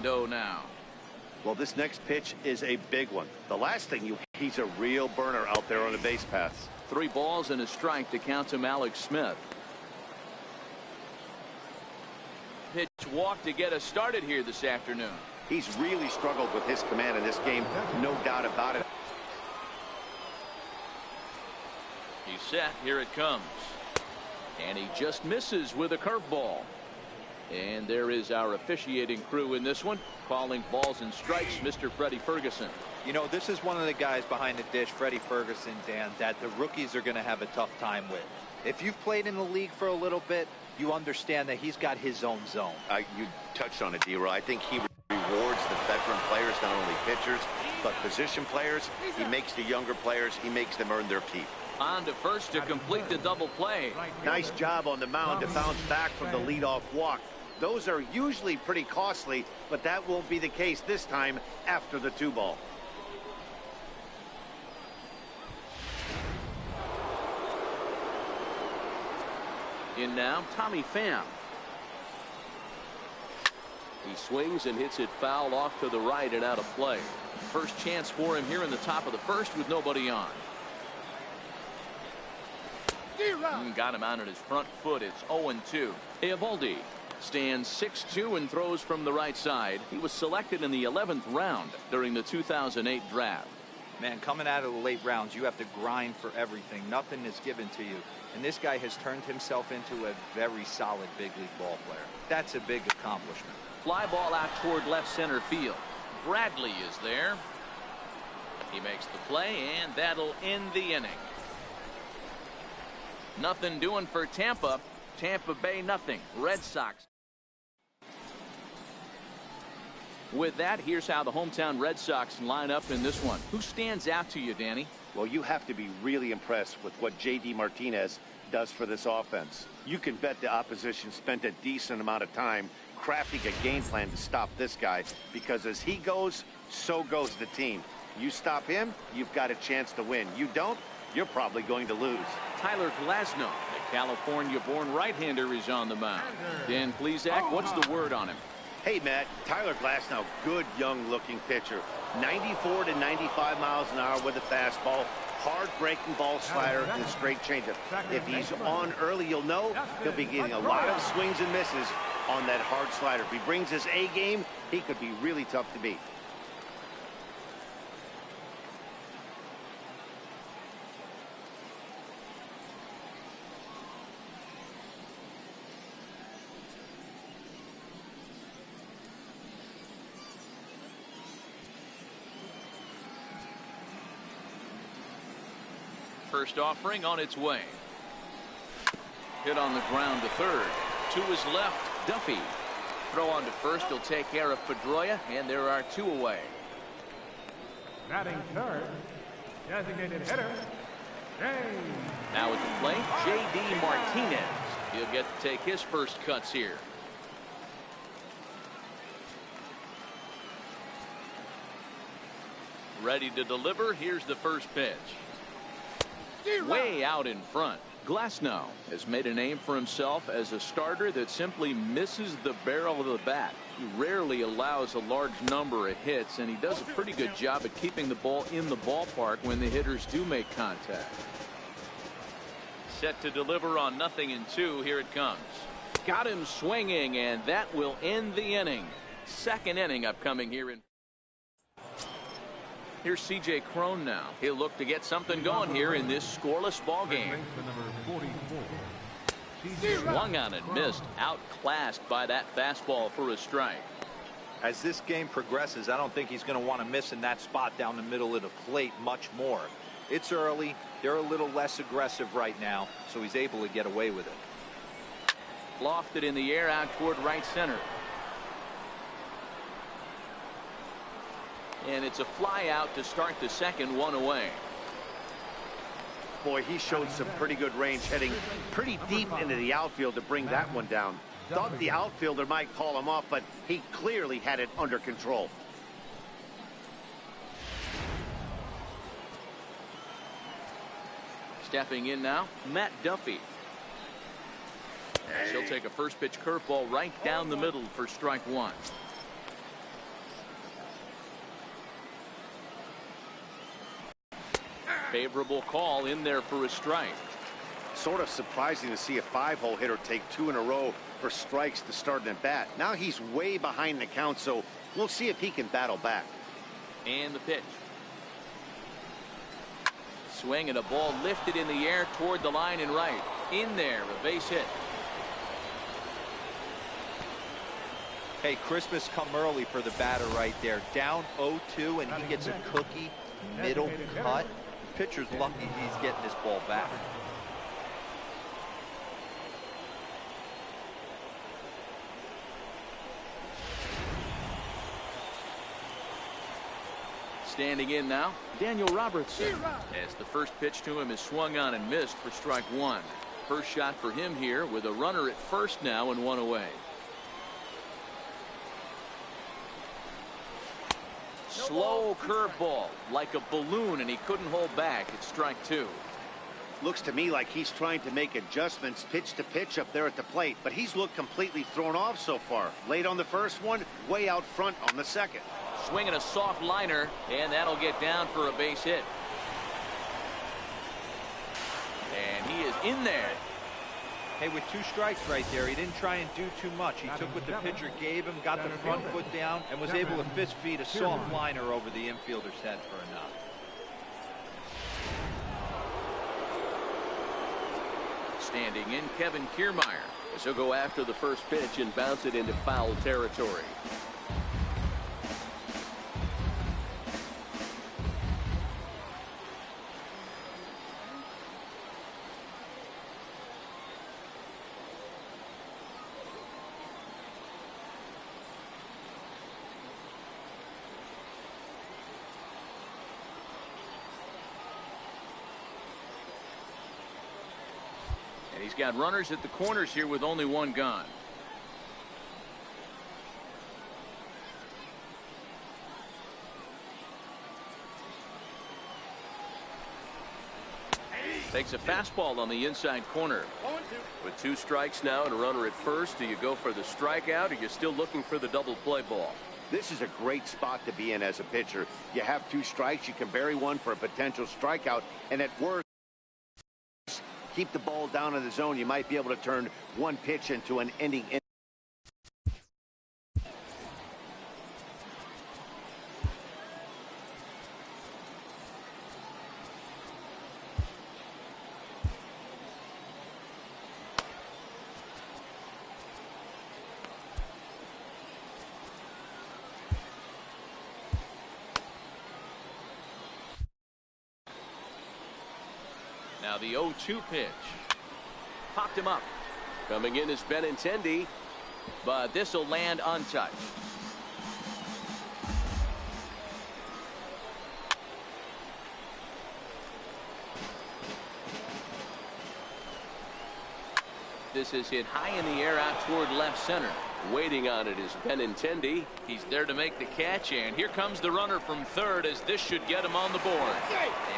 0 now. Well, this next pitch is a big one. The last thing he's a real burner out there on the base paths. 3 balls and a strike to count to Alex Smith. Pitch walk to get us started here this afternoon. He's really struggled with his command in this game, no doubt about it. He's set. Here it comes. And he just misses with a curveball. And there is our officiating crew in this one, calling balls and strikes, Mr. Freddie Ferguson. You know, this is one of the guys behind the dish, Freddie Ferguson, Dan, that the rookies are going to have a tough time with. If you've played in the league for a little bit, you understand that he's got his own zone. You touched on it, D-Roy. I think he rewards the veteran players, not only pitchers, but position players. He makes the younger players, he makes them earn their keep. On to first to complete the double play. Nice job on the mound to bounce back from the leadoff walk. Those are usually pretty costly, but that won't be the case this time after the 2-ball. In now, Tommy Pham. He swings and hits it foul off to the right and out of play. First chance for him here in the top of the first with nobody on. Got him out on his front foot. It's 0-2. Eovaldi stands 6'2" and throws from the right side. He was selected in the 11th round during the 2008 draft. Man, coming out of the late rounds, you have to grind for everything. Nothing is given to you. And this guy has turned himself into a very solid big league ball player. That's a big accomplishment. Fly ball out toward left center field. Bradley is there. He makes the play, and that'll end the inning. Nothing doing for Tampa. Tampa Bay nothing. Red Sox. With that, here's how the hometown Red Sox line up in this one. Who stands out to you, Danny? Well, you have to be really impressed with what J.D. Martinez does for this offense. You can bet the opposition spent a decent amount of time crafting a game plan to stop this guy, because as he goes, so goes the team. You stop him, you've got a chance to win. You don't, you're probably going to lose. Tyler Glasnow, the California-born right-hander, is on the mound. Dan Plesac, what's the word on him? Hey, Matt, Tyler Glasnow, good young-looking pitcher. 94 to 95 miles an hour with a fastball, hard-breaking ball slider, and a straight changeup. If he's on early, you'll know he'll be getting a lot of swings and misses on that hard slider. If he brings his A game, he could be really tough to beat. First offering on its way. Hit on the ground to third. To his left, Duffy. Throw on to first. He'll take care of Pedroia, and there are 2 away. Batting third, designated hitter, Now at the plate, J.D. Martinez. He'll get to take his first cuts here. Ready to deliver. Here's the first pitch. Way out in front. Glasnow has made a name for himself as a starter that simply misses the barrel of the bat. He rarely allows a large number of hits, and he does a pretty good job at keeping the ball in the ballpark when the hitters do make contact. Set to deliver on 0-2. Here it comes. Got him swinging, and that will end the inning. Second inning upcoming here in. Here's C.J. Cron now. He'll look to get something going here in this scoreless ball game. Swung on and missed. Outclassed by that fastball for a strike. As this game progresses, I don't think he's going to want to miss in that spot down the middle of the plate much more. It's early. They're a little less aggressive right now, so he's able to get away with it. Lofted in the air out toward right center. And it's a fly out to start the second, 1 away. Boy, he showed some pretty good range, heading pretty deep into the outfield to bring that one down. Thought the outfielder might call him off, but he clearly had it under control. Stepping in now, Matt Duffy. He'll take a first pitch curveball right down the middle for strike 1. Favorable call in there for a strike. Sort of surprising to see a 5-hole hitter take 2 in a row for strikes to start an at bat. Now he's way behind the count, so we'll see if he can battle back. And the pitch. Swing and a ball lifted in the air toward the line and right. In there, a base hit. Hey, Christmas come early for the batter right there. Down 0-2, and he gets a cookie, middle cut. The pitcher's lucky he's getting this ball back. Standing in now, Daniel Robertson, as the first pitch to him is swung on and missed for strike 1. First shot for him here with a runner at first now and 1 away. Slow curveball like a balloon, and he couldn't hold back. It's strike 2. Looks to me like he's trying to make adjustments pitch to pitch up there at the plate, but he's looked completely thrown off so far. Late on the first one, way out front on the second. Swinging a soft liner, and that'll get down for a base hit. And he is in there. Hey, with 2 strikes right there, he didn't try and do too much. He took what the pitcher gave him, got the front foot down, and was able to fist feed a soft liner over the infielder's head for a knock. Standing in, Kevin Kiermaier, as he'll go after the first pitch and bounce it into foul territory. He's got runners at the corners here with only 1 gone. Takes a fastball on the inside corner. With 2 strikes now and a runner at first, do you go for the strikeout, or you're still looking for the double play ball? This is a great spot to be in as a pitcher. You have 2 strikes, you can bury one for a potential strikeout, and at worst, keep the ball down in the zone. You might be able to turn 1 pitch into an inning. Now the 0-2 pitch. Popped him up. Coming in is Benintendi. But this will land untouched. This is hit high in the air out toward left center. Waiting on it is Benintendi. He's there to make the catch, and here comes the runner from third, as this should get him on the board.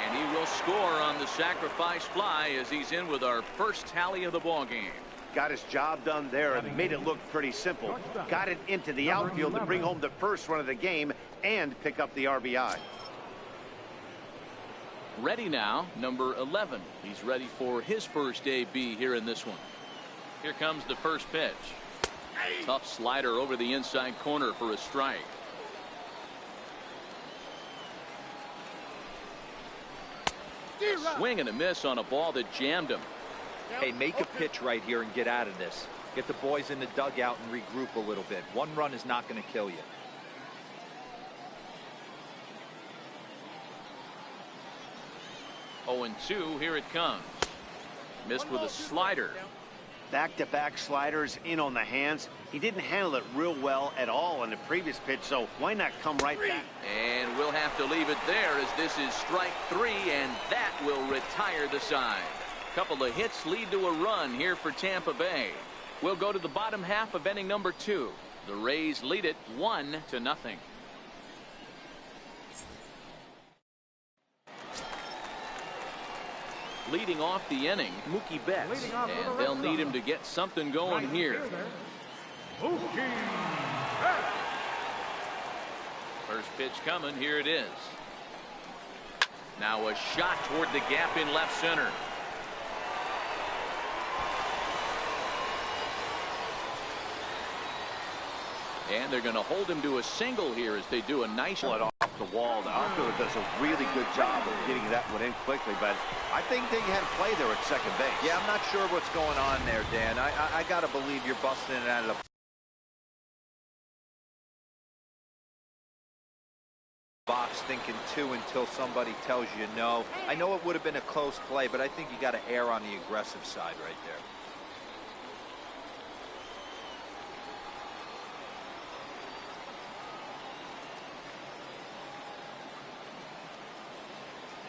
And he will score on the sacrifice fly as he's in with our first tally of the ball game. Got his job done there and made it look pretty simple. Got it into the outfield to bring home the first run of the game and pick up the RBI. Ready now, number 11. He's ready for his first AB here in this one. Here comes the first pitch. Tough slider over the inside corner for a strike. Swing and a miss on a ball that jammed him. Hey, make a pitch right here and get out of this. Get the boys in the dugout and regroup a little bit. 1 run is not going to kill you. Oh, 0-2, here it comes. Missed with a slider. Back-to-back sliders in on the hands. He didn't handle it real well at all on the previous pitch, so why not come right back? And we'll have to leave it there, as this is strike 3, and that will retire the side. Couple of hits lead to a run here for Tampa Bay. We'll go to the bottom half of inning number 2. The Rays lead it 1-0. Leading off the inning, Mookie Betts, and they'll need him to get something going here. First pitch coming, here it is. Now a shot toward the gap in left center. And they're going to hold him to a single here as they do a nice one off the wall. The outfielder does a really good job of getting that one in quickly, but I think they had a play there at second base. Yeah, I'm not sure what's going on there, Dan. I got to believe you're busting it out of the box thinking two until somebody tells you no. I know it would have been a close play, but I think you got to err on the aggressive side right there.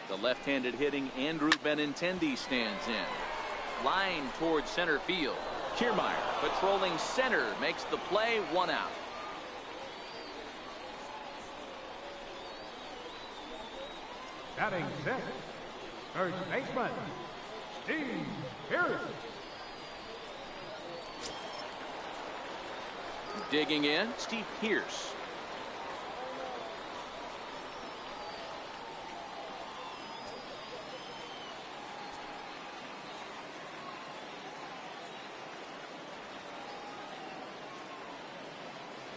The left-handed hitting Andrew Benintendi stands in. Line towards center field. Kiermaier patrolling center makes the play, 1 out. Batting sixth, first baseman, Steve Pierce. Digging in, Steve Pierce.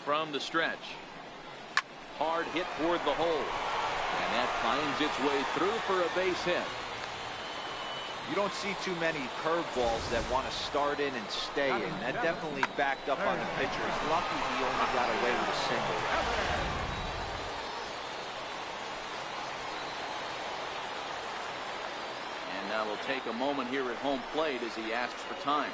From the stretch. Hard hit toward the hole. And that finds its way through for a base hit. You don't see too many curveballs that want to start in and stay in. That definitely backed up on the pitcher. He's lucky he only got away with a single. And now we'll take a moment here at home plate as he asks for time.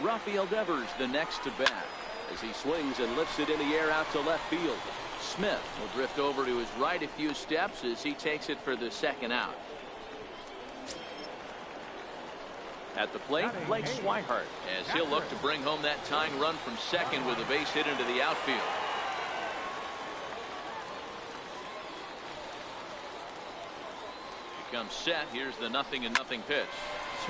Rafael Devers the next to bat as he swings and lifts it in the air out to left field. Smith will drift over to his right a few steps as he takes it for the second out. At the plate, Blake Swihart as he'll look to bring home that tying run from second with a base hit into the outfield. He comes set. Here's the 0-0 pitch.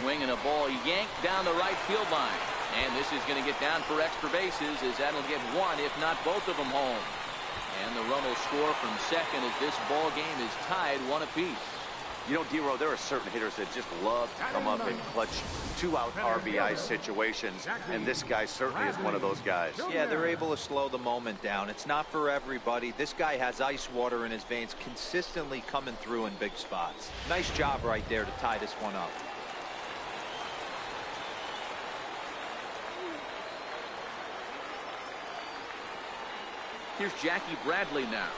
Swinging a ball yanked down the right field line. And this is going to get down for extra bases as that'll get one, if not both of them, home. And the run will score from second as this ball game is tied 1 apiece. You know, D-Row, there are certain hitters that just love to come up in clutch 2-out RBI situations, and this guy certainly is one of those guys. Yeah, they're able to slow the moment down. It's not for everybody. This guy has ice water in his veins, consistently coming through in big spots. Nice job right there to tie this one up. Here's Jackie Bradley now.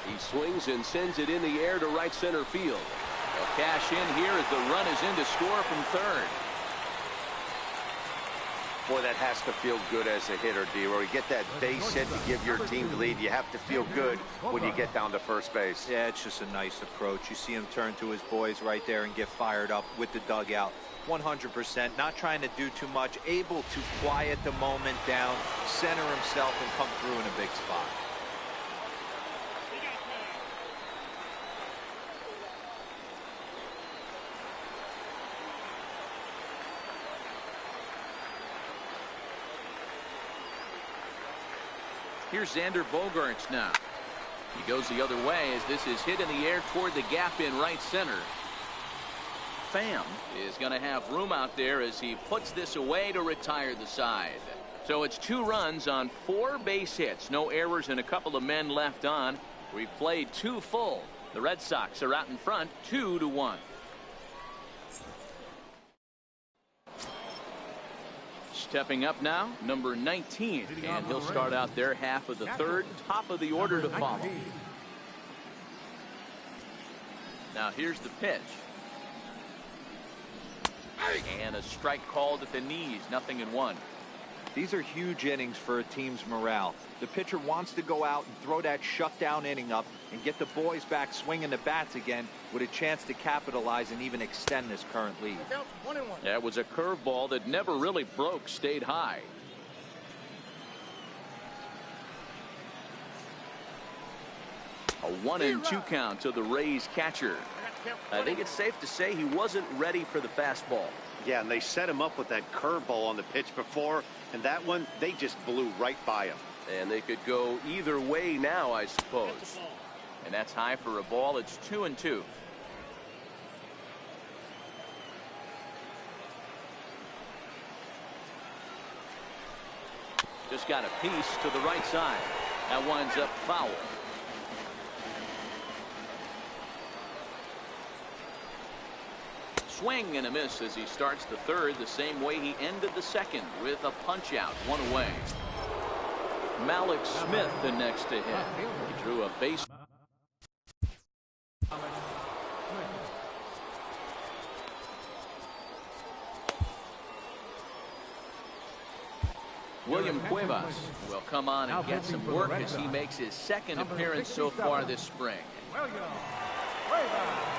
He swings and sends it in the air to right center field. They'll cash in here as the run is in to score from third. Boy, that has to feel good as a hitter, D-Row. You get that base hit to give your team the lead. You have to feel good when you get down to first base. Yeah, it's just a nice approach. You see him turn to his boys right there and get fired up with the dugout. 100%, not trying to do too much, able to quiet the moment down, center himself, and come through in a big spot. Here's Xander Bogaerts now. He goes the other way as this is hit in the air toward the gap in right center. Pham is going to have room out there as he puts this away to retire the side. So it's 2 runs on 4 base hits. No errors and a couple of men left on. We've played 2 full. The Red Sox are out in front 2-1. Stepping up now, number 19, and he'll start out their half of the third, top of the order to follow. Now here's the pitch. And a strike called at the knees, 0-1. These are huge innings for a team's morale. The pitcher wants to go out and throw that shutdown inning up and get the boys back swinging the bats again with a chance to capitalize and even extend this current lead. That was a curveball that never really broke, stayed high. A 1-2 count to the Rays catcher. I think it's safe to say he wasn't ready for the fastball. Yeah, and they set him up with that curveball on the pitch before, and that one, they just blew right by him. And they could go either way now, I suppose. And that's high for a ball. It's 2-2. Just got a piece to the right side. That winds up foul. Swing and a miss as he starts the third the same way he ended the second, with a punch out, one away. Malik Smith the next to hit. He drew a base. William Cuevas will come on and get some work as he makes his second appearance so far this spring. William Cuevas.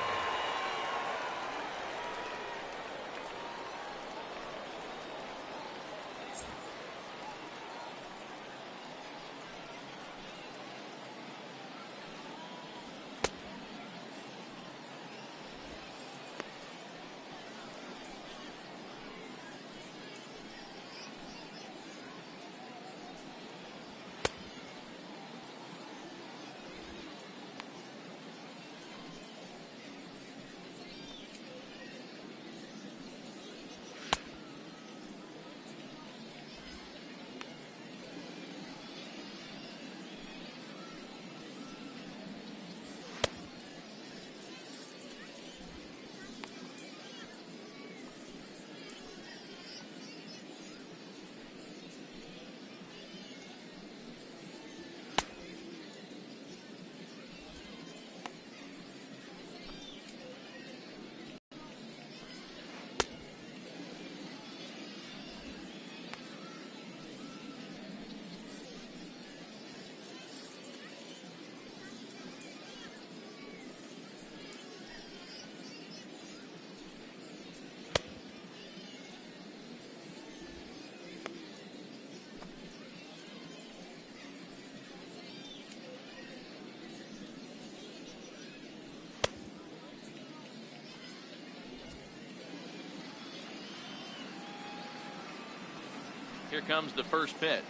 Here comes the first pitch.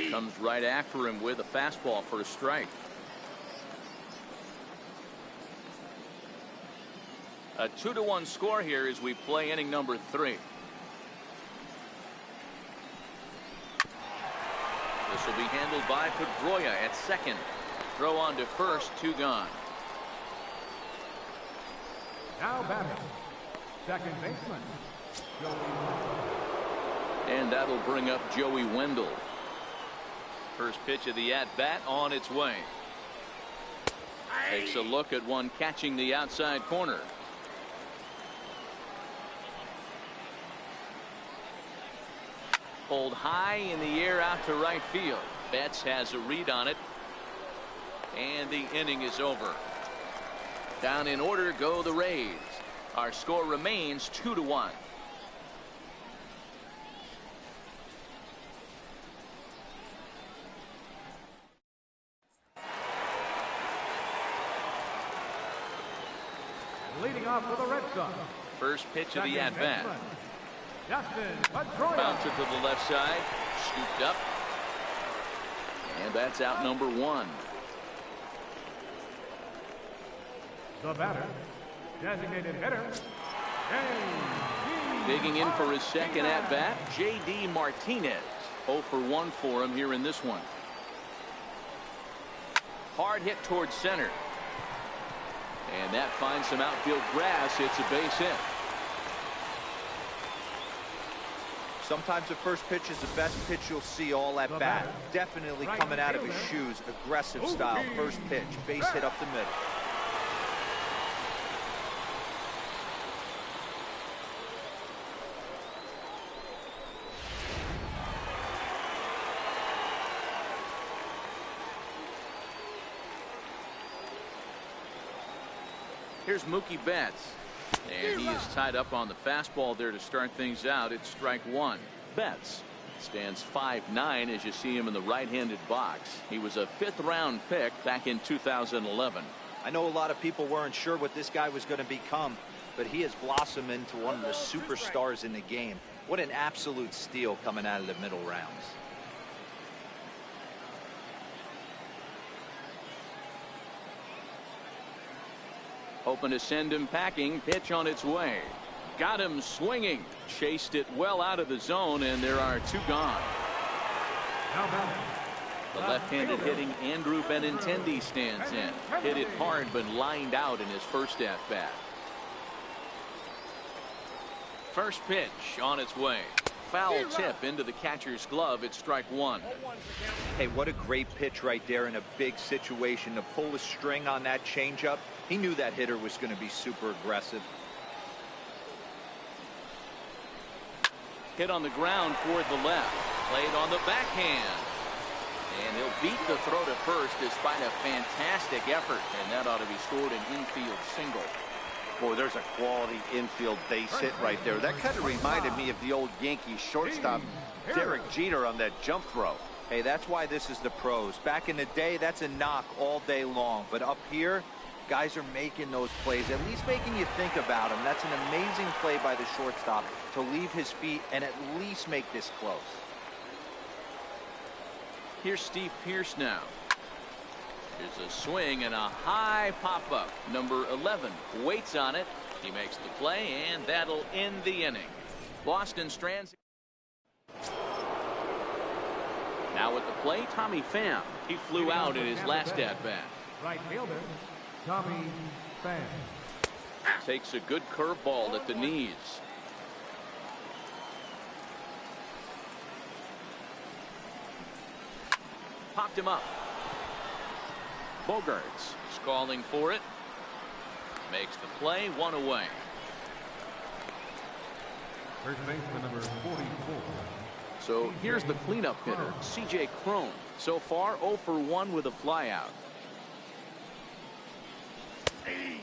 Comes right after him with a fastball for a strike. A 2-1 score here as we play inning number 3. This will be handled by Pedroia at second. Throw on to first, 2 gone. Now batting, second baseman, Joey Wendell. And that'll bring up Joey Wendell. First pitch of the at-bat on its way. Takes a look at one catching the outside corner. Pulled high in the air out to right field. Betts has a read on it. And the inning is over. Down in order go the Rays. Our score remains 2-1. Leading off for the Red Sox. First pitch of the at-bat. Pedroia. Bouncer to the left side. Scooped up. And that's out number 1. The batter, designated hitter, Digging in for his second at-bat, J.D. Martinez. 0 for 1 for him here in this one. Hard hit towards center. And that finds some outfield grass. It's a base hit. Sometimes the first pitch is the best pitch you'll see all at bat. Definitely coming out of his shoes. Aggressive style. First pitch. Base hit up the middle. Here's Mookie Betts. And he is tied up on the fastball there to start things out. It's strike 1. Betts Stands 5'9" as you see him in the right-handed box. He was a 5th-round pick back in 2011. I know a lot of people weren't sure what this guy was going to become, but he has blossomed into one of the superstars in the game. What an absolute steal coming out of the middle rounds. Hoping to send him packing. Pitch on its way. Got him swinging. Chased it well out of the zone, and there are 2 gone. The left-handed hitting Andrew Benintendi stands in. Hit it hard, but lined out in his first at-bat. First pitch on its way. Foul tip into the catcher's glove. It's strike 1. Hey, what a great pitch right there in a big situation. To pull a string on that changeup, he knew that hitter was going to be super aggressive. Hit on the ground toward the left. Played on the backhand. And he'll beat the throw to first despite a fantastic effort. And that ought to be scored an infield single. Boy, there's a quality infield base hit right there. That kind of reminded me of the old Yankees shortstop Derek Jeter on that jump throw. Hey, that's why this is the pros. Back in the day, that's a knock all day long. But up here, guys are making those plays, at least making you think about them. That's an amazing play by the shortstop to leave his feet and at least make this close. Here's Steve Pearce now. Here's a swing and a high pop-up. Number 11 waits on it. He makes the play, and that'll end the inning. Boston strands. Now at the plate, Tommy Pham. He flew out in his last at-bat. Right fielder, Tommy Pham. Takes a good curveball at the knees. Popped him up. Bogarts is calling for it. Makes the play, 1 away. First baseman number 44. So here's the cleanup hitter, C.J. Cron. So far 0 for 1 with a flyout.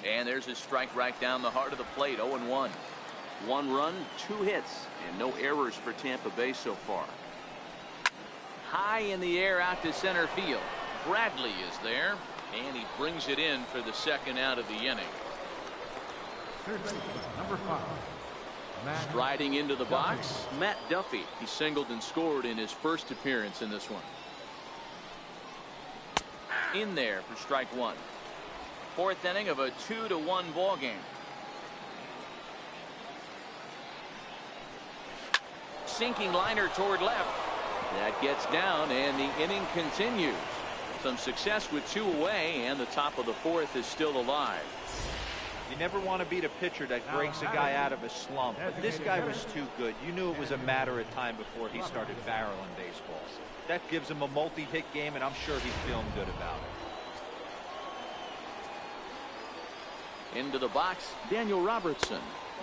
And there's his strike right down the heart of the plate, 0-1. 1 run, 2 hits, and no errors for Tampa Bay so far. High in the air out to center field. Bradley is there, and he brings it in for the second out of the inning. Third baseman number 5. Striding into the box, Matt Duffy. He singled and scored in his first appearance in this one. In there for strike 1. 4th inning of a 2-1 ball game. Sinking liner toward left. That gets down, and the inning continues. Some success with 2 away, and the top of the 4th is still alive. You never want to beat a pitcher that breaks a guy out of a slump, but this guy was too good. You knew it was a matter of time before he started barreling baseballs. That gives him a multi-hit game, and I'm sure he's feeling good about it. Into the box, Daniel Robertson,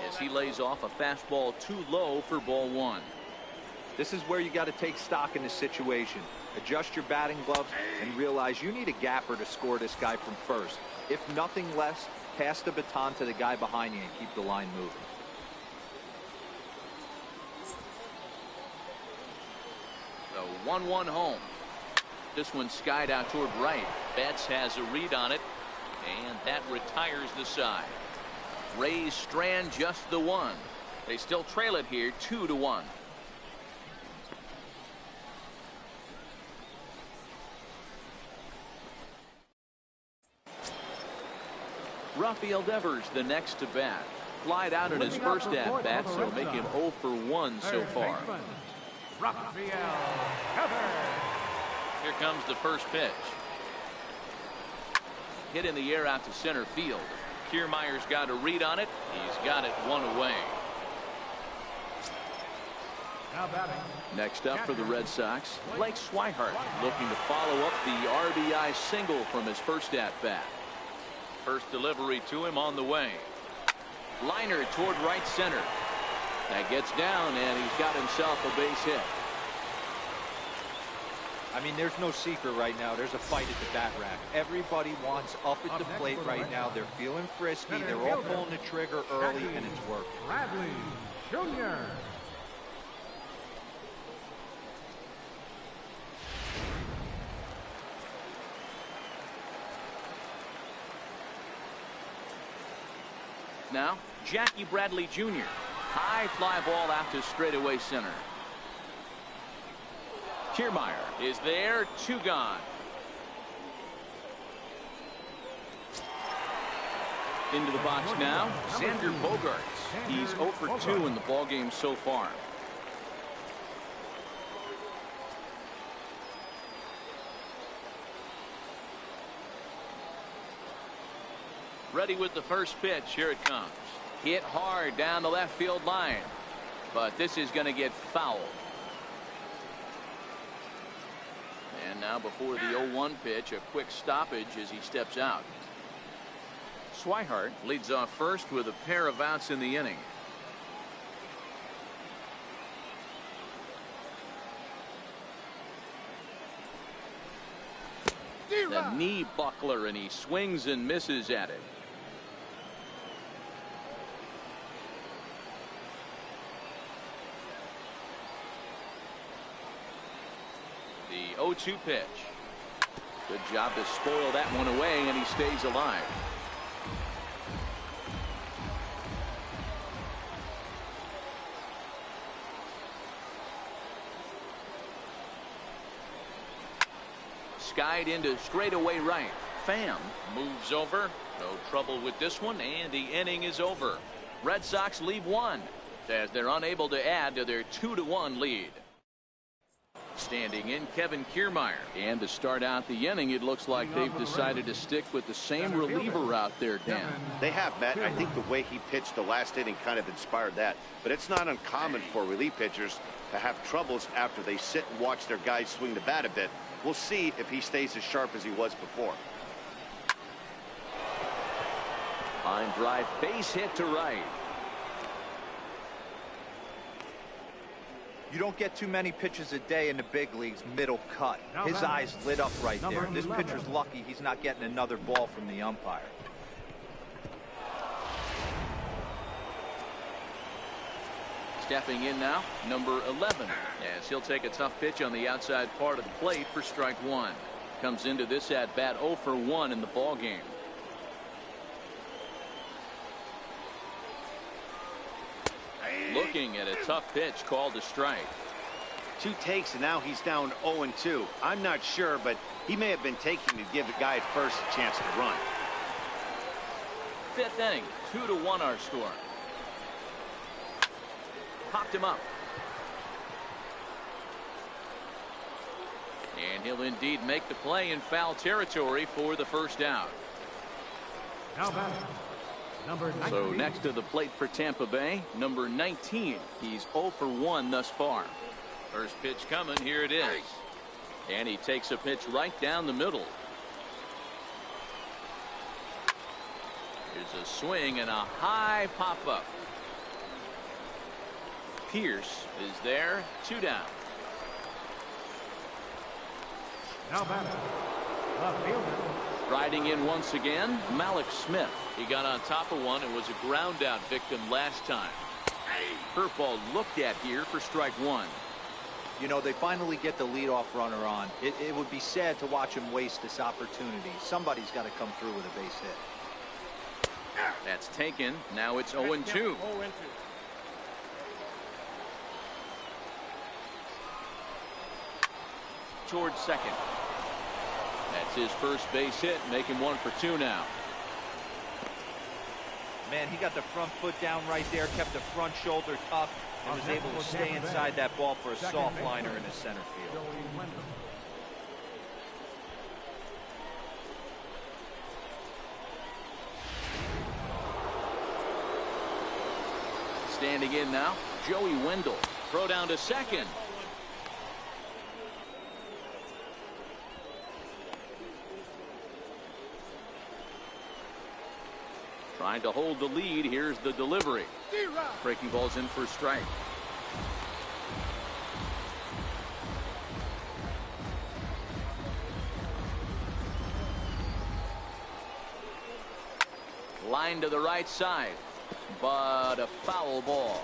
as he lays off a fastball too low for ball 1. This is where you got to take stock in this situation. Adjust your batting gloves and realize you need a gapper to score this guy from first. If nothing less, pass the baton to the guy behind you and keep the line moving. The 1-1 home. This one skied out toward right. Betts has a read on it, and that retires the side. Rays strand just the 1. They still trail it here 2-1. Rafael Devers the next to bat. Flied out in his first at bat, so it'll make him 0 for 1 so far. Rafael Devers. Here comes the first pitch. Hit in the air out to center field. Kiermaier's got a read on it. He's got it 1 away. Now batting. Next up for the Red Sox, Blake Swihart looking to follow up the RBI single from his first at bat. First delivery to him on the way. Liner toward right center. That gets down, and he's got himself a base hit. I mean, there's no secret right now. There's a fight at the bat rack. Everybody wants up at the plate right now. They're feeling frisky. They're all pulling the trigger early, and it's working. Bradley Jr. ninth now. Jackie Bradley Jr. High fly ball out to straightaway center. Kiermaier is there. 2 gone. Into the box now, Xander Bogaerts. He's 0 for 2 in the ballgame so far. Ready with the first pitch. Here it comes. Hit hard down the left field line. But this is going to get fouled. And now before the 0-1 pitch, a quick stoppage as he steps out. Swihart leads off first with a pair of outs in the inning. The knee buckler, and he swings and misses at it. The 0-2 pitch. Good job to spoil that one away, and he stays alive. Skied into straightaway right. Pham moves over. No trouble with this one, and the inning is over. Red Sox leave 1 as they're unable to add to their 2-1 lead. Standing in, Kevin Kiermaier. And to start out the inning, it looks like they've decided to stick with the same reliever out there, Dan. They have, Matt. I think the way he pitched the last inning kind of inspired that. But it's not uncommon for relief pitchers to have troubles after they sit and watch their guys swing the bat a bit. We'll see if he stays as sharp as he was before. Line drive, base hit to right. You don't get too many pitches a day in the big leagues middle cut. His eyes lit up right there. This pitcher's lucky he's not getting another ball from the umpire. Stepping in now, number 11, as he'll take a tough pitch on the outside part of the plate for strike 1. Comes into this at bat 0 for 1 in the ball game. Looking at a tough pitch called a strike. 2 takes, and now he's down 0-2. I'm not sure, but he may have been taking to give the guy at first a chance to run. 5th inning, 2-1 our score. Popped him up. And he'll indeed make the play in foul territory for the first out. Now batting, number 19. So next to the plate for Tampa Bay, number 19. He's 0 for 1 thus far. First pitch coming. Here it is. And he takes a pitch right down the middle. Here's a swing and a high pop-up. Pierce is there. 2 down. Now batting, left fielder. Riding in once again, Malik Smith. He got on top of one and was a ground out victim last time. Curveball looked at here for strike 1. You know, they finally get the leadoff runner on. It would be sad to watch him waste this opportunity. Somebody's got to come through with a base hit. That's taken. Now it's 0-2. Towards second. That's his first base hit, making 1 for 2 now. Man, he got the front foot down right there, kept the front shoulder tough, and was able to stay inside that ball for a soft liner in the center field. Standing in now, Joey Wendell. Throw down to second. Trying to hold the lead. Here's the delivery. Breaking ball's in for a strike. Line to the right side, but a foul ball.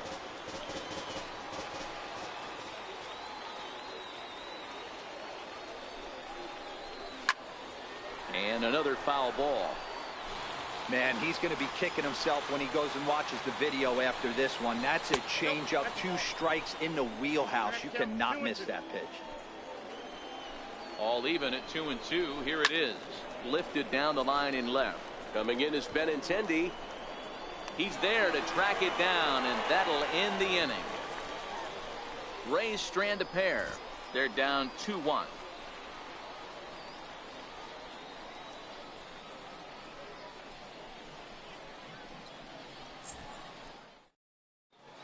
And another foul ball. Man, he's going to be kicking himself when he goes and watches the video after this one. That's a changeup, 2 strikes in the wheelhouse. You cannot miss that pitch. All even at 2-2. Here it is. Lifted down the line in left. Coming in is Benintendi. He's there to track it down, and that'll end the inning. Rays strand a pair. They're down 2-1.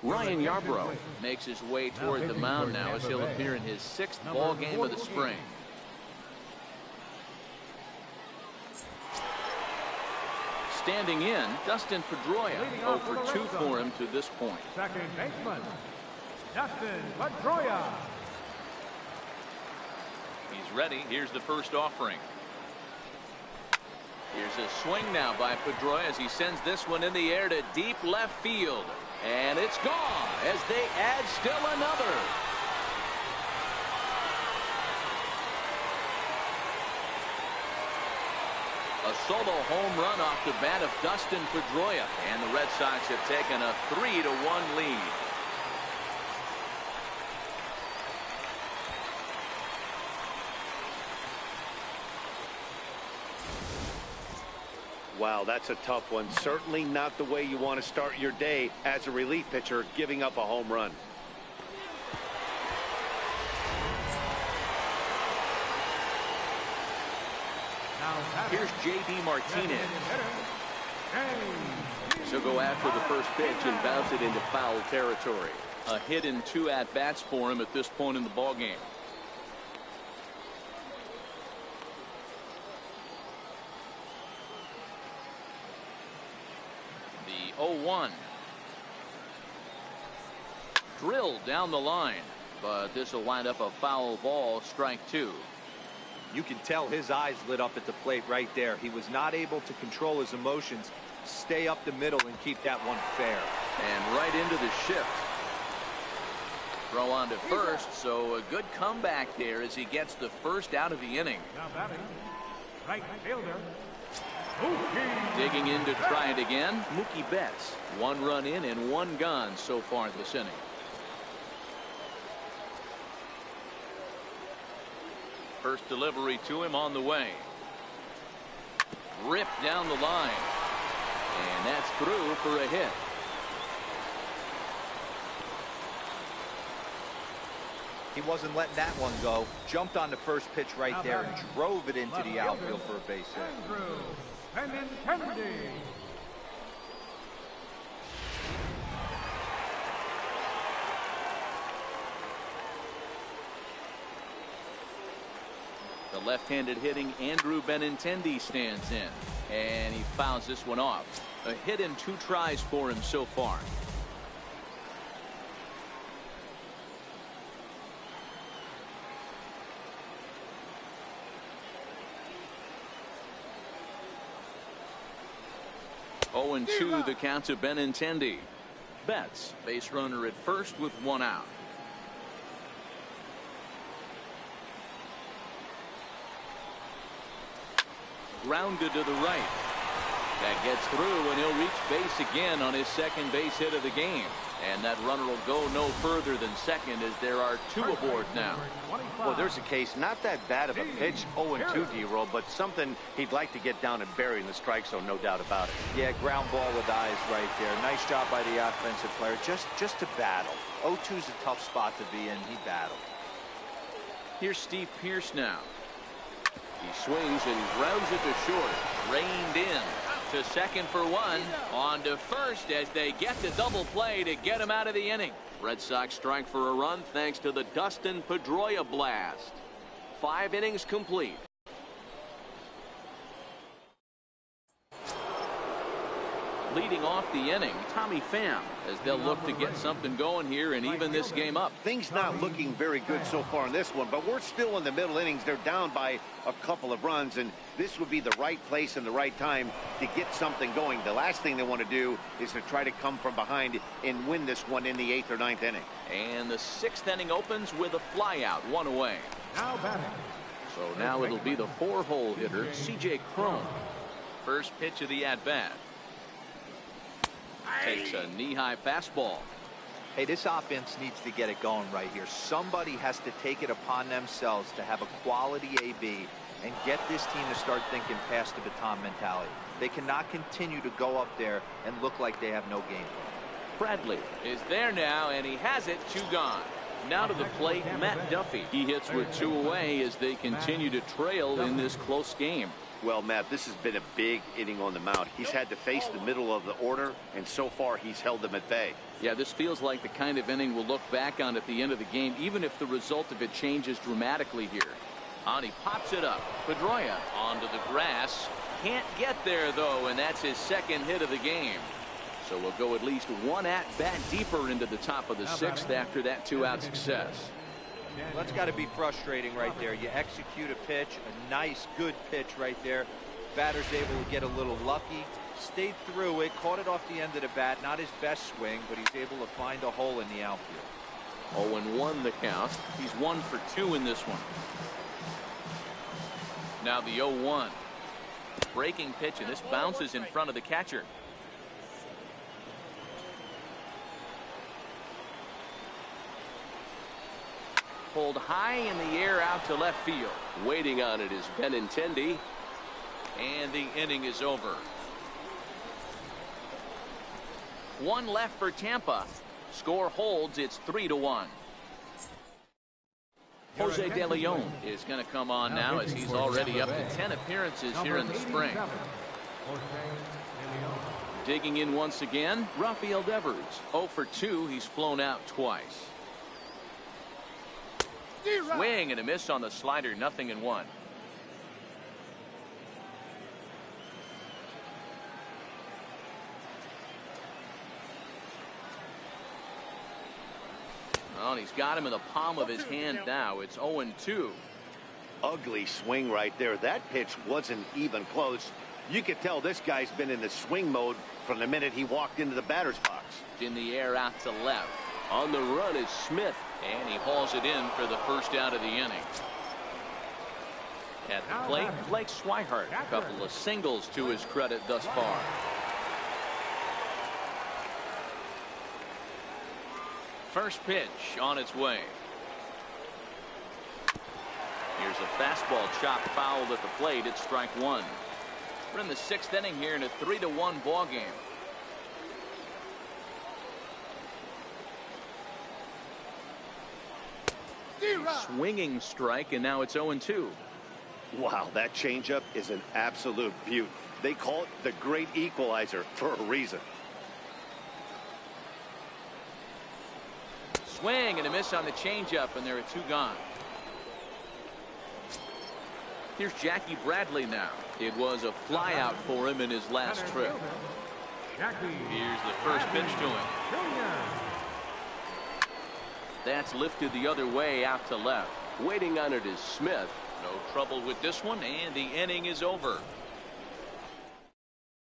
Ryan Yarbrough makes his way toward the mound now as he'll appear in his 6th ball game of the spring. Standing in, Dustin Pedroia, 0 for 2 for him to this point. Second baseman, Dustin Pedroia. He's ready. Here's the first offering. Here's a swing now by Pedroia as he sends this one in the air to deep left field. And it's gone as they add still another. A solo home run off the bat of Dustin Pedroia, and the Red Sox have taken a 3-1 lead. Wow, that's a tough one. Certainly not the way you want to start your day as a relief pitcher, giving up a home run. Here's J.D. Martinez. So go after the first pitch and bounce it into foul territory. A hit in 2 at-bats for him at this point in the ballgame. The 0-1. Drilled down the line, but this will wind up a foul ball, strike 2. You can tell his eyes lit up at the plate right there. He was not able to control his emotions, stay up the middle, and keep that one fair. And right into the shift. Throw on to first, so a good comeback there as he gets the first out of the inning. Now batting, right fielder, Digging in to try it again, Mookie Betts. 1 run in and 1 gone so far this inning. First delivery to him on the way. Ripped down the line. And that's through for a hit. He wasn't letting that one go. Jumped on the first pitch right there and drove it into the outfield for a base hit. Benintendi. The left-handed hitting Andrew Benintendi stands in, and he fouls this one off. A hit in 2 tries for him so far. Oh, and 2 the count to Benintendi. Betts, base runner at first with 1 out. Grounded to the right. That gets through, and he'll reach base again on his 2nd base hit of the game. And that runner will go no further than second as there are 2 aboard now. Well, there's a case, not that bad of a pitch, 0-2 D-roll, but something he'd like to get down and bury in the strike zone, no doubt about it. Yeah, ground ball with eyes right there. Nice job by the offensive player. Just to battle. 0-2's a tough spot to be in. He battled. Here's Steve Pearce now. He swings and grounds it to short. Reined in to second for 1. On to first as they get the double play to get him out of the inning. Red Sox strike for a run thanks to the Dustin Pedroia blast. 5 innings complete. Leading off the inning, Tommy Pham, as they'll look to get something going here and even this game up. Things not looking very good so far in this one, but we're still in the middle innings. They're down by a couple of runs, and this would be the right place and the right time to get something going. The last thing they want to do is to try to come from behind and win this one in the 8th or 9th inning. And the 6th inning opens with a flyout, 1 away. Now batting. So now it'll be the 4-hole hitter, C.J. Cron. First pitch of the at-bat. Takes a knee-high fastball. Hey, this offense needs to get it going right here. Somebody has to take it upon themselves to have a quality AB and get this team to start thinking past the baton mentality. They cannot continue to go up there and look like they have no game plan. Bradley is there now, and he has it. 2 gone. Now to the plate, Matt Duffy. He hits with 2 away as they continue to trail in this close game. Well, Matt, this has been a big inning on the mound. He's had to face the middle of the order, and so far he's held them at bay. Yeah, this feels like the kind of inning we'll look back on at the end of the game, even if the result of it changes dramatically here. On he pops it up. Pedroia onto the grass. Can't get there, though, and that's his 2nd hit of the game. So we'll go at least 1 at-bat deeper into the top of the 6th after that 2-out success. Well, that's got to be frustrating right there. You execute a pitch, a nice, good pitch right there. Batter's able to get a little lucky, stayed through it, caught it off the end of the bat. Not his best swing, but he's able to find a hole in the outfield. 0-1 the count. He's 1 for 2 in this one. Now the 0-1. Breaking pitch, and this bounces in front of the catcher. Pulled high in the air out to left field. Waiting on it is Benintendi. And the inning is over. 1 left for Tampa. Score holds. It's 3-1. Jose De Leon is going to come on now as he's already up to 10 appearances here in the spring. Digging in once again, Rafael Devers. 0 for 2. He's flown out twice. Swing and a miss on the slider. 0-1. Well, and he's got him in the palm of his hand now. It's 0-2. Ugly swing right there. That pitch wasn't even close. You could tell this guy's been in the swing mode from the minute he walked into the batter's box. In the air out to left. On the run is Smith. And he hauls it in for the first out of the inning. At the plate, Blake Swihart. A couple of singles to his credit thus far. First pitch on its way. Here's a fastball chopped foul at the plate. It's strike 1. We're in the 6th inning here in a 3-1 ball game. Swinging strike, and now it's 0-2. Wow, that changeup is an absolute beaut. They call it the great equalizer for a reason. Swing and a miss on the changeup, and there are 2 gone. Here's Jackie Bradley now. It was a flyout for him in his last trip. Here's the first pitch to him. That's lifted the other way out to left. Waiting on it is Smith. No trouble with this one, and the inning is over.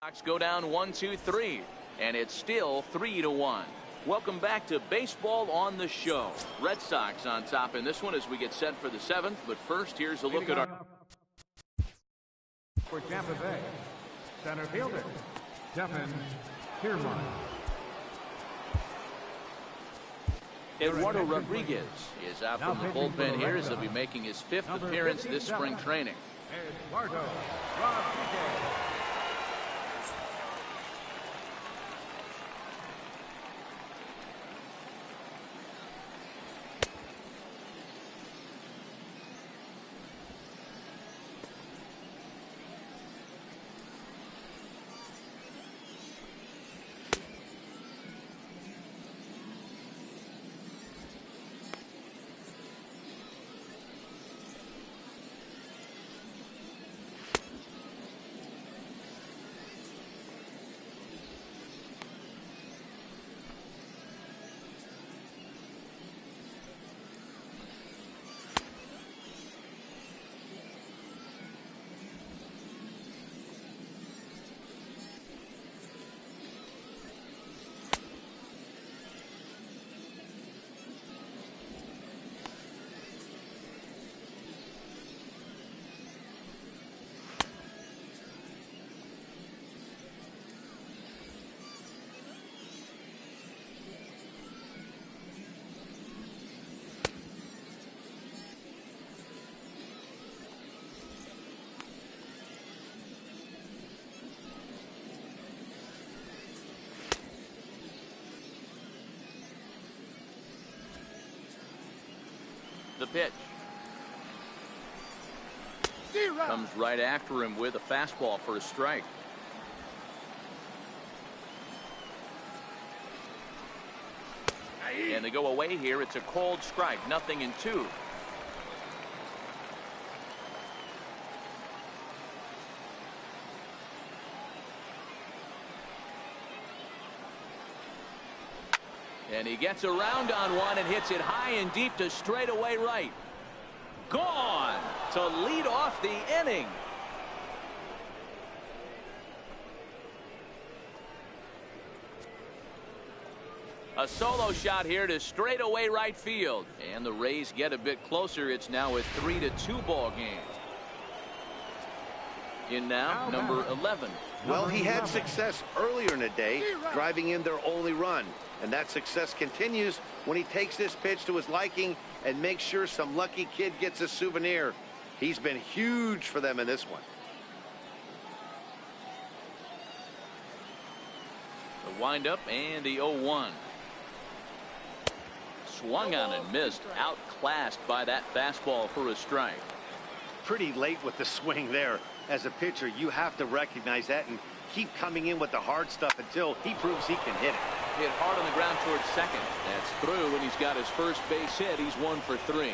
Sox go down 1-2-3, and it's still 3-1. Welcome back to Baseball on the Show. Red Sox on top in this one as we get set for the 7th. But first, here's a look at our... For Tampa Bay, center fielder, Stephen Kiermaier. Eduardo Rodriguez is out from the bullpen here as he'll be making his 5th appearance this spring training. Eduardo Rodriguez. the pitch. Comes right after him with a fastball for a strike. And they go away here. It's a cold strike, 0-2. And he gets around on one and hits it high and deep to straightaway right. Gone to lead off the inning. A solo shot here to straightaway right field. And the Rays get a bit closer. It's now a 3-2 ball game. In now, number 11. Well, he had success earlier in the day, driving in their only run. And that success continues when he takes this pitch to his liking and makes sure some lucky kid gets a souvenir. He's been huge for them in this one. The windup and the 0-1. Swung on and missed, outclassed by that fastball for a strike. Pretty late with the swing there. As a pitcher, you have to recognize that and keep coming in with the hard stuff until he proves he can hit it. Hit hard on the ground towards second. That's through, and he's got his first base hit. He's 1 for 3.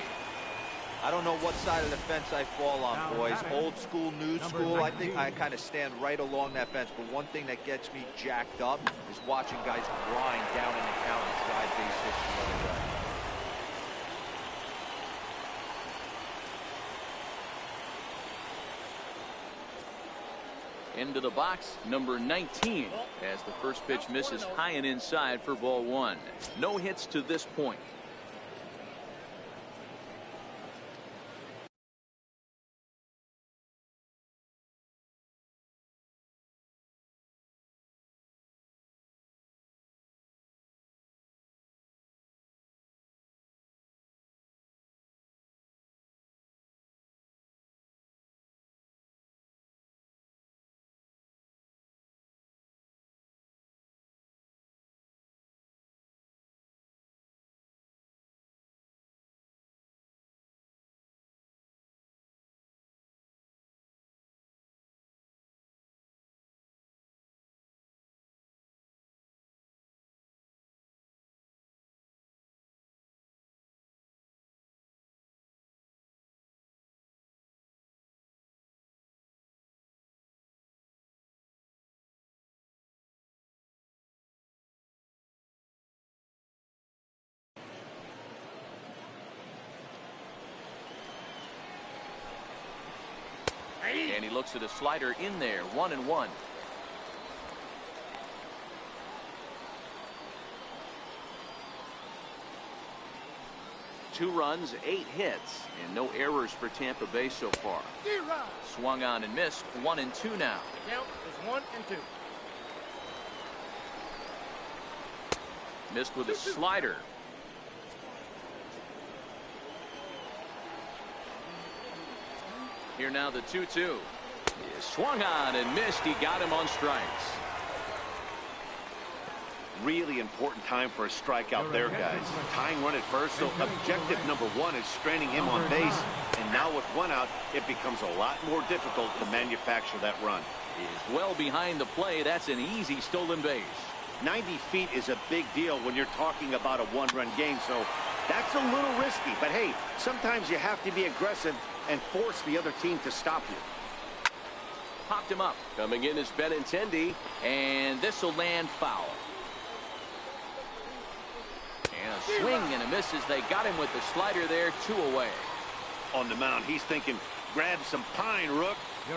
I don't know what side of the fence I fall on, boys. Old school, new school. I think I kind of stand right along that fence. But one thing that gets me jacked up is watching guys grind down in the count and drive base hits the other way. Into the box, number 19, as the first pitch misses high and inside for ball 1. No hits to this point. And he looks at a slider in there, 1-1. Two runs, 8 hits, and no errors for Tampa Bay so far. Swung on and missed, 1-2 now. The count is 1-2. Missed with a slider. Here now the 2-2. He swung on and missed. He got him on strikes. Really important time for a strikeout there, guys. Tying run at first, so objective number 1 is straining him on base. And now with 1 out, it becomes a lot more difficult to manufacture that run. He is well behind the play. That's an easy stolen base. 90 feet is a big deal when you're talking about a 1-run game, so that's a little risky. But hey, sometimes you have to be aggressive and force the other team to stop you. Popped him up. Coming in is Benintendi, and this will land foul. And a swing and a miss as they got him with the slider there, 2 away. On the mound, he's thinking, grab some pine, Rook.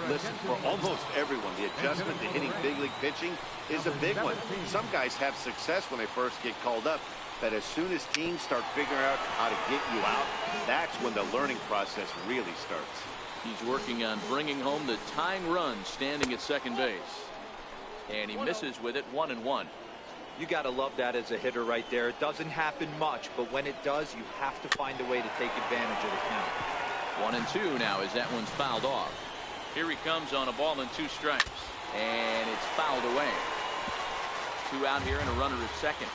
Listen, for almost everyone, the adjustment to hitting big league pitching is a big one. Some guys have success when they first get called up, but as soon as teams start figuring out how to get you out, that's when the learning process really starts. He's working on bringing home the tying run, standing at second base. And he misses with it, 1-1. You got to love that as a hitter right there. It doesn't happen much, but when it does, you have to find a way to take advantage of the count. 1-2 now as that one's fouled off. Here he comes on a ball and 2 strikes. And it's fouled away. 2 out here and a runner at second.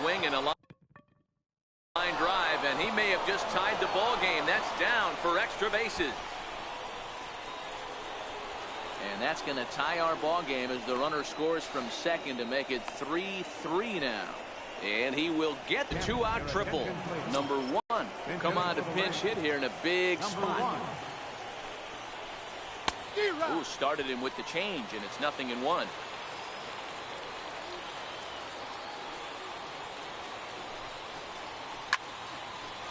swing and a line drive, and he may have just tied the ball game. That's down for extra bases. And that's going to tie our ball game as the runner scores from second to make it 3-3 now. And he will get the two-out triple. Number one will come on to pinch hit here in a big spot. Ooh, started him with the change, and it's 0-1.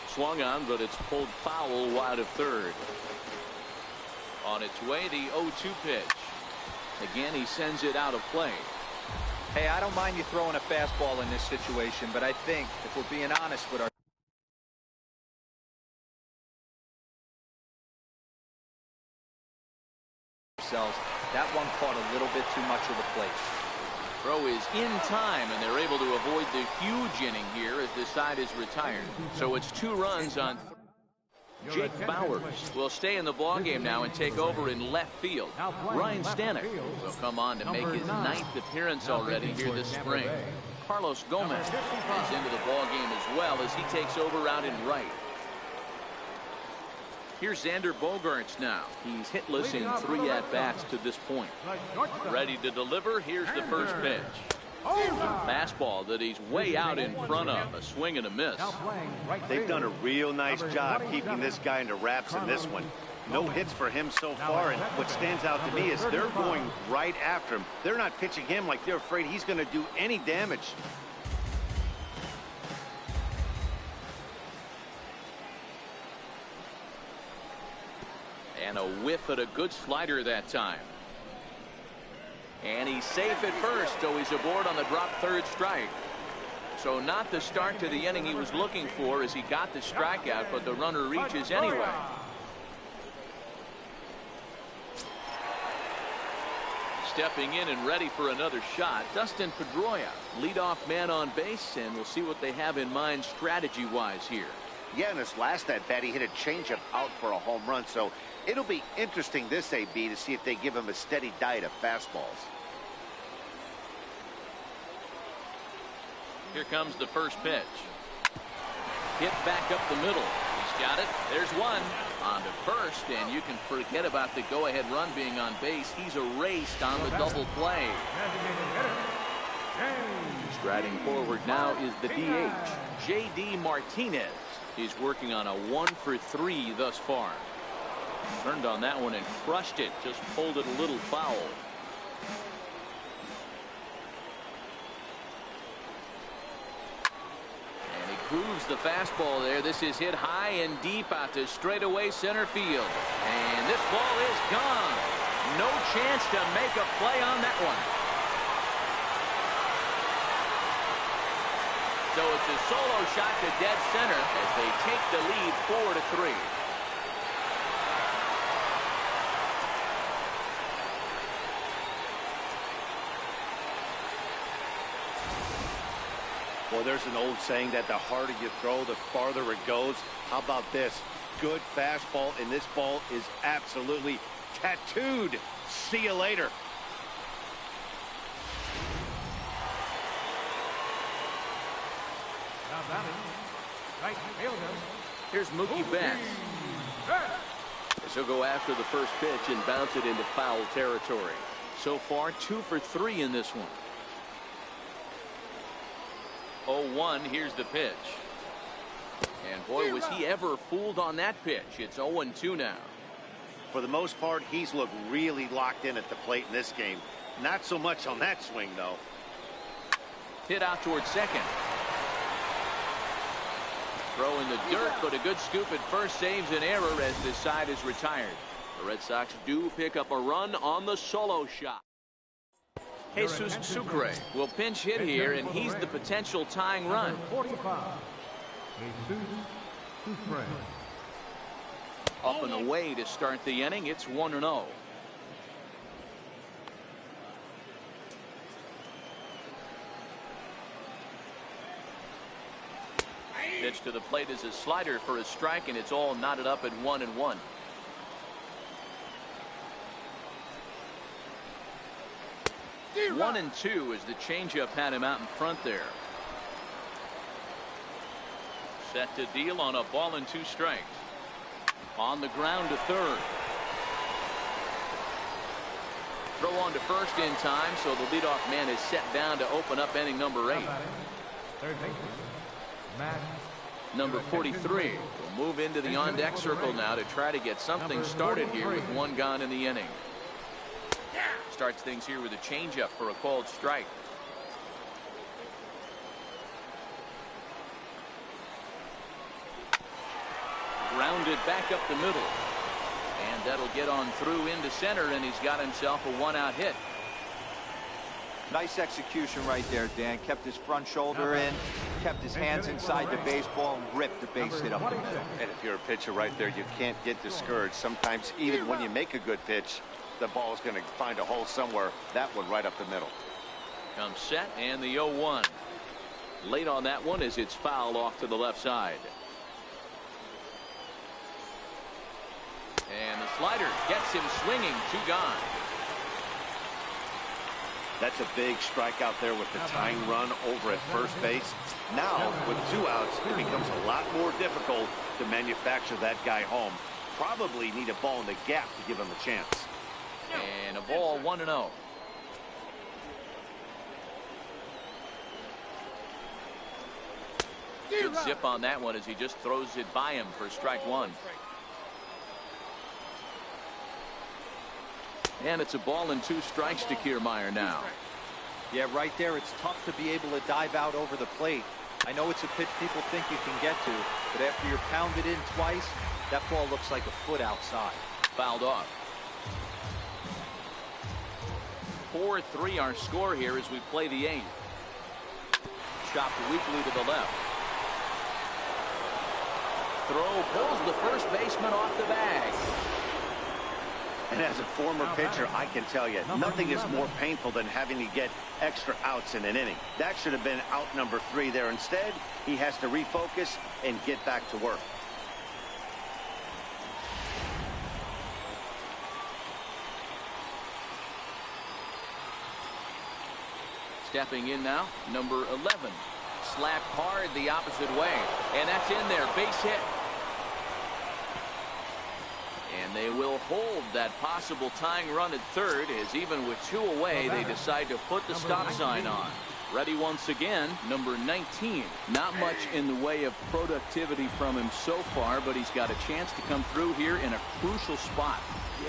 Swung on, but it's pulled foul wide of third. On its way, the 0-2 pitch. Again, he sends it out of play. Hey, I don't mind you throwing a fastball in this situation, but I think if we're being honest with ourselves, that one caught a little bit too much of the plate. Throw is in time, and they're able to avoid the huge inning here as the side is retired. So it's 2 runs on. Jake Bowers will stay in the ballgame now and take over in left field. Ryan Stanek will come on to make his 9th appearance already here this spring. Carlos Gomez is into the ballgame as well as he takes over out in right. Here's Xander Bogaerts now. He's hitless in 3 at-bats to this point. Ready to deliver. Here's the first pitch. Fastball that he's way out in front of. A swing and a miss. They've done a real nice job keeping this guy into wraps in this one. No hits for him so far, and what stands out to me is they're going right after him. They're not pitching him like they're afraid he's going to do any damage. And a whiff at a good slider that time. And he's safe at first, so he's aboard on the drop third strike. So not the start to the inning he was looking for as he got the strikeout, but the runner reaches anyway. Stepping in and ready for another shot, Dustin Pedroia, leadoff man on base, and we'll see what they have in mind strategy-wise here. Yeah, in his last at-bat, he hit a changeup out for a home run, so it'll be interesting this AB to see if they give him a steady diet of fastballs. Here comes the first pitch. Hit back up the middle. He's got it. There's one. On to first, and you can forget about the go-ahead run being on base. He's erased on the double play. Striding forward now is the DH, J.D. Martinez. He's working on a 1-for-3 thus far. Turned on that one and crushed it. Just pulled it a little foul. And he grooves the fastball there. This is hit high and deep out to straightaway center field. And this ball is gone. No chance to make a play on that one. So it's a solo shot to dead center as they take the lead 4-3. Well, there's an old saying that the harder you throw, the farther it goes. How about this? Good fastball, and this ball is absolutely tattooed. See you later. Here's Mookie Betts. He'll go after the first pitch and bounce it into foul territory. So far, 2 for 3 in this one. 0-1. Here's the pitch. And boy, was he ever fooled on that pitch. It's 0-2 now. For the most part, he's looked really locked in at the plate in this game. Not so much on that swing, though. Hit out towards second. Throw in the dirt, but a good scoop at first saves an error as this side is retired. The Red Sox do pick up a run on the solo shot. Jesus Sucre will pinch hit here, and he's the potential tying run. Up and away to start the inning. It's 1-0. Pitch to the plate is a slider for a strike, and it's all knotted up at 1-1. One and two as the changeup had him out in front there. Set to deal on a ball and 2 strikes. On the ground to third. Throw on to first in time, so the leadoff man is set down to open up inning number 8. Third baseman, Matt. Number 43 will move into the on-deck circle now to try to get something started here with 1 gone in the inning. Starts things here with a changeup for a called strike. Grounded back up the middle. And that'll get on through into center, and he's got himself a 1-out hit. Nice execution right there, Dan. Kept his front shoulder in, kept his hands inside the baseball, and ripped the base hit up the middle. And if you're a pitcher right there, you can't get discouraged. Sometimes even when you make a good pitch, the ball is going to find a hole somewhere. That one right up the middle. Comes set, and the 0-1. Late on that one as it's fouled off to the left side. And the slider gets him swinging. 2 gone. That's a big strike out there with the tying run over at first base. Now, with 2 outs, it becomes a lot more difficult to manufacture that guy home. Probably need a ball in the gap to give him a chance. And a ball, 1-0. Good zip on that one as he just throws it by him for strike 1. And it's a ball and 2 strikes to Kiermaier now. Yeah, right there, it's tough to be able to dive out over the plate. I know it's a pitch people think you can get to, but after you're pounded in twice, that ball looks like a foot outside. Fouled off. 4-3 our score here as we play the 8th. Chopped weakly to the left. Throw pulls the first baseman off the bag. And as a former pitcher, I can tell you, nothing is more painful than having to get extra outs in an inning. That should have been out number 3 there. Instead, he has to refocus and get back to work. Stepping in now, number 11. Slapped hard the opposite way. And that's in there. Base hit. And they will hold that possible tying run at third as even with 2 away, they decide to put the stop sign on. Ready once again, number 19. Not much in the way of productivity from him so far, but he's got a chance to come through here in a crucial spot.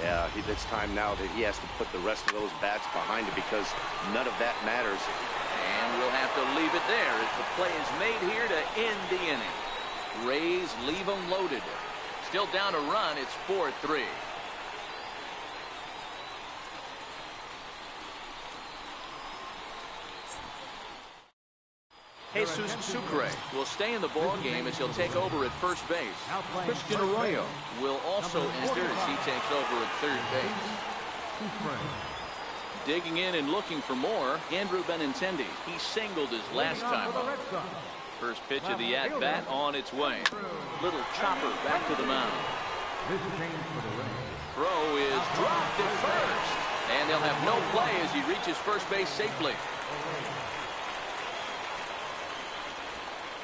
Yeah, it's time now that he has to put the rest of those bats behind him because none of that matters. And we'll have to leave it there as the play is made here to end the inning. Rays leave them loaded. Still down a run. It's 4-3. Jesus Sucre will stay in the ball game as he'll take over at first base. Christian Arroyo will also enter as he takes over at third base. Digging in and looking for more, Andrew Benintendi. He singled his last time up. First pitch of the at-bat on its way. Little chopper back to the mound. Throw is dropped at first. And they'll have no play as he reaches first base safely.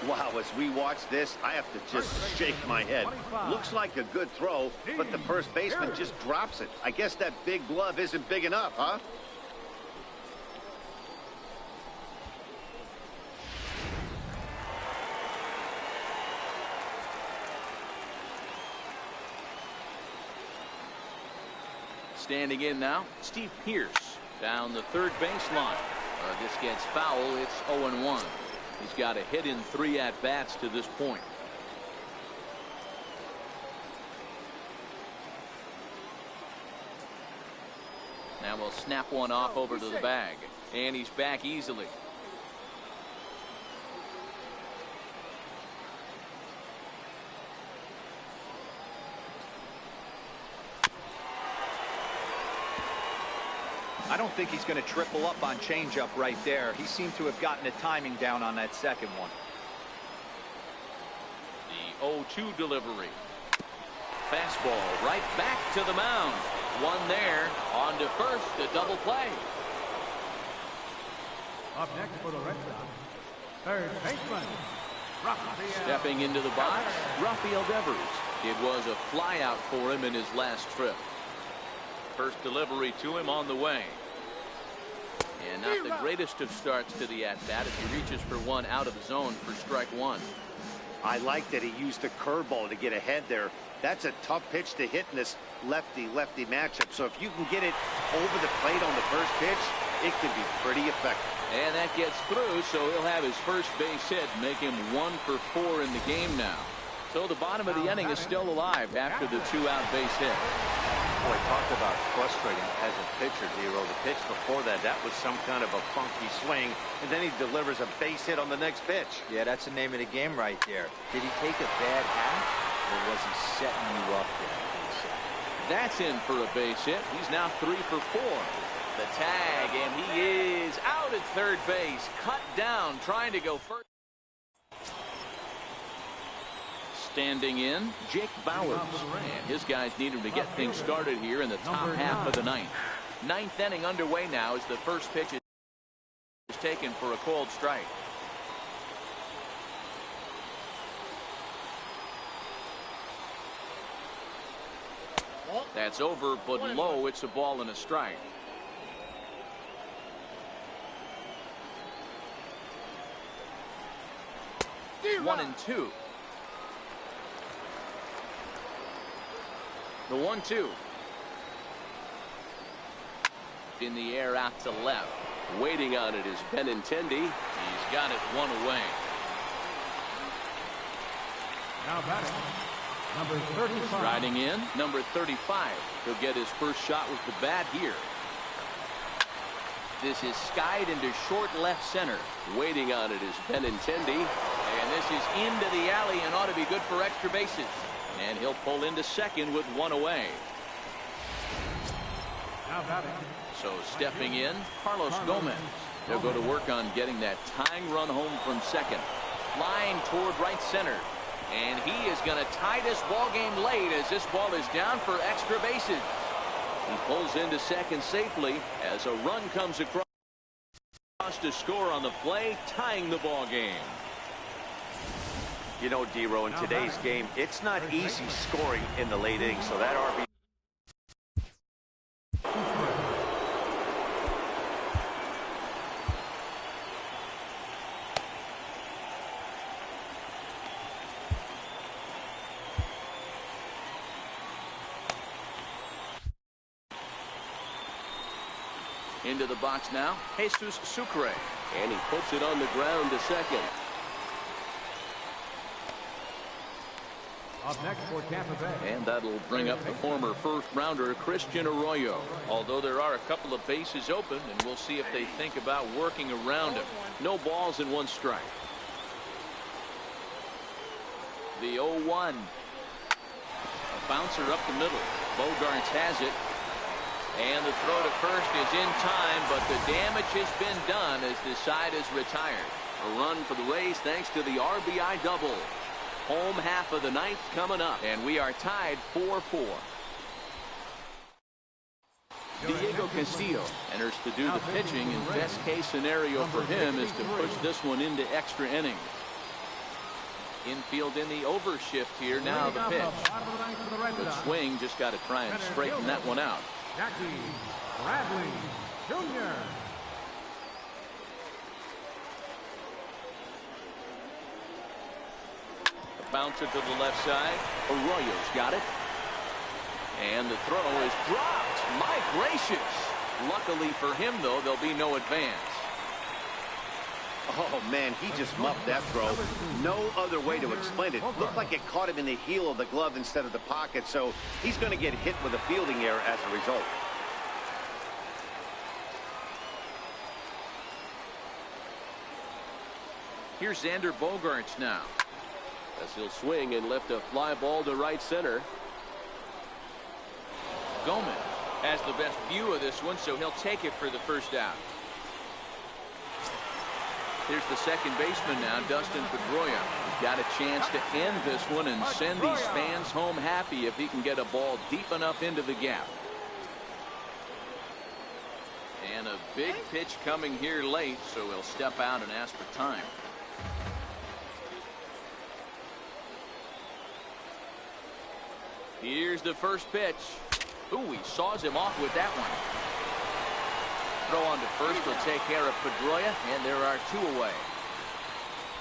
Wow, as we watch this, I have to just shake my head. Looks like a good throw, but the first baseman just drops it. I guess that big glove isn't big enough, huh? Standing in now, Steve Pearce down the third baseline. This gets foul. It's 0-1. He's got a hit in 3 at-bats to this point. Now we'll snap one off over to the bag. And he's back easily. I don't think he's going to triple up on changeup right there. He seemed to have gotten the timing down on that second one. The 0-2 delivery. Fastball right back to the mound. One there. On to first. A double play. Up next for the Red Sox, third baseman, Stepping into the box, Rafael Devers. It was a flyout for him in his last trip. First delivery to him on the way. And not the greatest of starts to the at-bat as he reaches for one out of the zone for strike one. I like that he used the curveball to get ahead there. That's a tough pitch to hit in this lefty-lefty matchup. So if you can get it over the plate on the first pitch, it can be pretty effective. And that gets through, so he'll have his first base hit, make him 1 for 4 in the game now. So the bottom of the inning is still alive after the 2-out base hit. Boy, talk about frustrating as a pitcher, Dero. The pitch before that was some kind of a funky swing, and then he delivers a base hit on the next pitch. Yeah, that's the name of the game right there. Did he take a bad half, or was he setting you up there? That's in for a base hit. He's now 3 for 4. The tag, and he is out at third base. Cut down, trying to go first. Standing in, Jake Bowers. And his guys need him to get things started here in the top half of the ninth. Ninth inning underway now as the first pitch is taken for a cold strike. That's over, but low. It's a ball and a strike. One and two. The 1-2. In the air out to left. Waiting on it is Benintendi. He's got it one away. Now batting, number 35. Riding in, number 35. He'll get his first shot with the bat here. This is skied into short left center. Waiting on it is Benintendi. And this is into the alley and ought to be good for extra bases. And he'll pull into second with one away. Now batting. So stepping in, Carlos Gomez. They'll go to work on getting that tying run home from second. Flying toward right center. And he is going to tie this ball game late as this ball is down for extra bases. He pulls into second safely as a run comes across to score on the play, tying the ball game. You know, Dero, in today's game, it's not easy scoring in the late innings, so that RB. Into the box now, Jesus Sucre. And he puts it on the ground to second. Up next for Tampa Bay. And that'll bring up the former first-rounder Christian Arroyo. Although there are a couple of bases open, and we'll see if they think about working around him. No balls and one strike. The 0-1. A bouncer up the middle. Bogarts has it. And the throw to first is in time, but the damage has been done as the side is retired. A run for the Rays thanks to the RBI double. Home half of the ninth coming up, and we are tied 4-4. Diego Castillo enters to do the pitching, and best case scenario for him is to push this one into extra innings. Infield in the overshift here. Now the pitch. The swing, just got to try and straighten that one out. Jackie Bradley Jr. Bouncer to the left side. Arroyo's got it. And the throw is dropped. My gracious. Luckily for him, though, there'll be no advance. Oh, man, he just muffed that throw. No other way to explain it. Looked like it caught him in the heel of the glove instead of the pocket, so he's going to get hit with a fielding error as a result. Here's Xander Bogaerts now. As he'll swing and lift a fly ball to right center. Gomez has the best view of this one, so he'll take it for the first out. Here's the second baseman now, Dustin Pedroia. He's got a chance to end this one and send these fans home happy if he can get a ball deep enough into the gap. And a big pitch coming here late, so he'll step out and ask for time. Here's the first pitch. Ooh, he saws him off with that one. Throw on to first will take care of Pedroia, and there are 2 away.